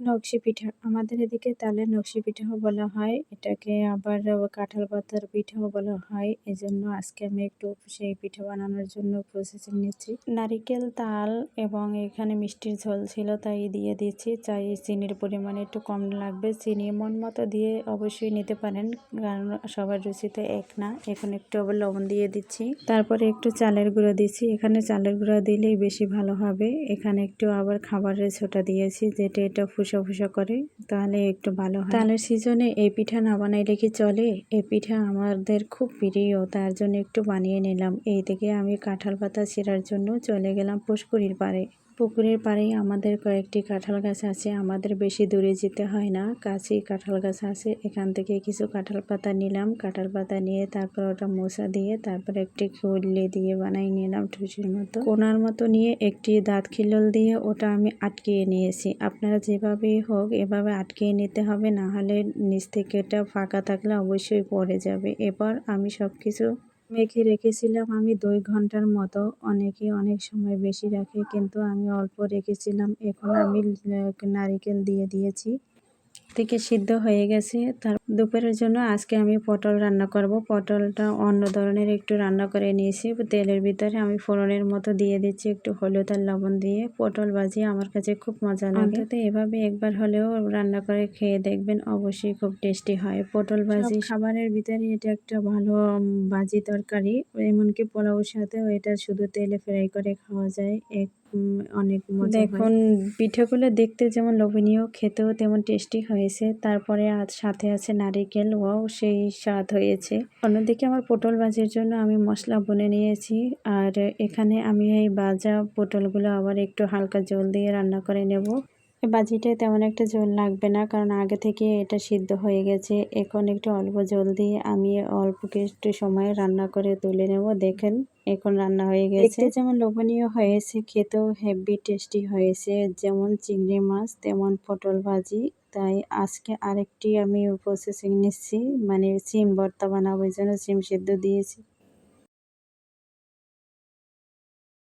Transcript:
নকশি পিঠা আমাদের এদিকে তালের নকশি পিঠাও বলা হয়, এটাকে আবার কাঁঠাল পাতার পিঠাও বলা হয়। এজন্য আজকে আমি একটু সেই পিঠা বানানোর জন্য প্রসেসিং নিচ্ছি। নারিকেল, তাল এবং এখানে মিষ্টির ঝোল ছিল তাই দিয়ে দিচ্ছি। চাই চিনির পরিমাণ একটু কম লাগবে, চিনি মন মতো দিয়ে অবশ্যই নিতে পারেন, কারণ সবার রুচি তো এক না। এখন একটু আবার লবণ দিয়ে দিচ্ছি, তারপরে একটু চালের গুঁড়ো দিচ্ছি। এখানে চালের গুঁড়ো দিলেই বেশি ভালো হবে। এখানে একটু আবার খাবারের ছোটা দিয়েছি, যেটা এটা ফুসো ফুসো করে, তাহলে একটু ভালো হয়। তালের সিজনে এই পিঠা না বানাইলে কি চলে? এই পিঠা আমাদের খুব প্রিয়, তার জন্য একটু বানিয়ে নিলাম। এই থেকে আমি কাঁঠাল পাতা ছিঁড়ার জন্য চলে গেলাম পুষ্করির পাড়ে। পুকুরের পাড়েই আমাদের কয়েকটি কাঁঠাল গাছ আছে, আমাদের বেশি দূরে যেতে হয় না, কাছেই কাঁঠাল গাছ আছে। এখান থেকে কিছু কাঁঠাল পাতা নিলাম, কাঁঠাল পাতা নিয়ে তারপর ওটা মোছা দিয়ে তারপর একটি খুল্লি দিয়ে বানাই নিলাম ঠুসির মতো, কোনার মতো নিয়ে একটি দাঁত খিল্ল দিয়ে ওটা আমি আটকিয়ে নিয়েছি। আপনারা যেভাবেই হোক এভাবে আটকিয়ে নিতে হবে, না হলে নিচ থেকে এটা ফাঁকা থাকলে অবশ্যই পড়ে যাবে। এবার আমি সব কিছু মেখে রেখেছিলাম আমি 2 ঘন্টার মতো। অনেকে অনেক সময় বেশি রাখে, কিন্তু আমি অল্প রেখেছিলাম। এখন আমি নারিকেল দিয়ে দিয়েছি, থেকে সিদ্ধ হয়ে গেছে। তার দুপুরের জন্য আজকে আমি পটল রান্না করব। পটলটা অন্য ধরনের একটু রান্না করে নিয়েছি। তেলের ভিতরে আমি ফোড়নের মতো দিয়ে দিচ্ছি একটু হলুদ আর লবণ দিয়ে। পটল ভাজি আমার কাছে খুব মজা লাগে, অন্তত এভাবে একবার হলেও রান্না করে খেয়ে দেখবেন, অবশ্যই খুব টেস্টি হয় পটল ভাজি। খাবারের ভিতরে এটা একটা ভালো ভাজি তরকারি, এমনকি পোলাওর সাথেও এটা শুধু তেলে ফ্রাই করে খাওয়া যায়। অনেক মজা হয়। দেখুন পিঠাগুলো দেখতে যেমন লোভনীয়, খেতেও তেমন টেস্টি হয়েছে। তারপরে আজ সাথে আছে নারিকেল, ওয়াও সেই স্বাদ হয়েছে। অন্যদিকে আমার পটল ভাজির জন্য আমি মশলা বুনে নিয়েছি, আর এখানে আমি এই ভাজা পটলগুলো আবার একটু হালকা জল দিয়ে রান্না করে নেব। ভাজিটায় তেমন একটা ঝোল লাগবে না, কারণ আগে থেকে এটা সিদ্ধ হয়ে গেছে। এখন একটু অল্প জল দিয়ে আমি অল্প একটু সময় রান্না করে তুলে নেব। দেখেন এখন রান্না হয়ে গেছে, দেখতে যেমন লোভনীয় হয়েছে, খেতেও হেভি টেস্টি হয়েছে। যেমন চিংড়ি মাছ তেমন পটল ভাজি। তাই আজকে আরেকটি আমি প্রসেসিং নিচ্ছি, মানে সিম ভর্তা বানাবো, এই জন্য সিম সিদ্ধ দিয়েছি।